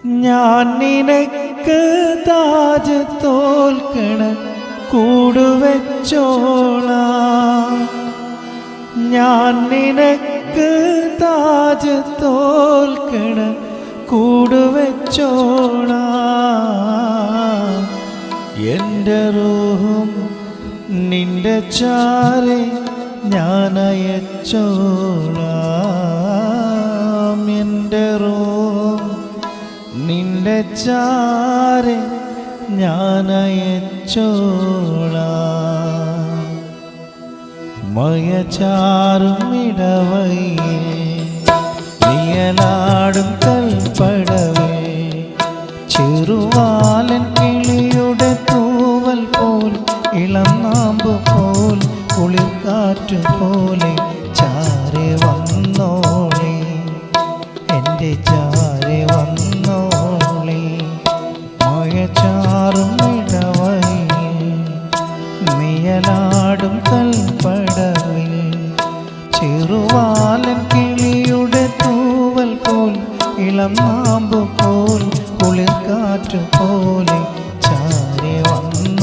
ഞാൻ നിനക്ക് താജ് തോൽക്കണ കൂടുവെച്ചോളാം. ഞാൻ നിനക്ക് താജ് തോൽക്കണ കൂടുവെച്ചോളാം. എൻ്റെ റൂഹും നിന്റെ ചാരെ ഞാൻ അയച്ചോളാം. എൻ്റെ റൂഹും നിന്റെ ചാരെ ഞാൻ അയച്ചോളാം. മയചാറും ഇടവയിൽ നിയലാടും കൽപ്പടവേ, ചെറുവാലൻ കിളിയുടെ തൂവൽ പോൽ, ഇളം നാമ്പ് പോൽ, കുളിർക്കാറ്റ് പോലെ ചാരെ വന്നോളെ, എൻ്റെ ചാരെ വന്നോളെ. മയചാറും ഇടവയിൽ നിയലാടും കൽപ്പടവിൽ, ചെറുവാലൻ കിളിയുടെ തൂവൽ പോൽ, ഇളം നാമ്പ് പോൽ, കുളിർക്കാറ്റ് പോലെ ചാരെ വന്നു.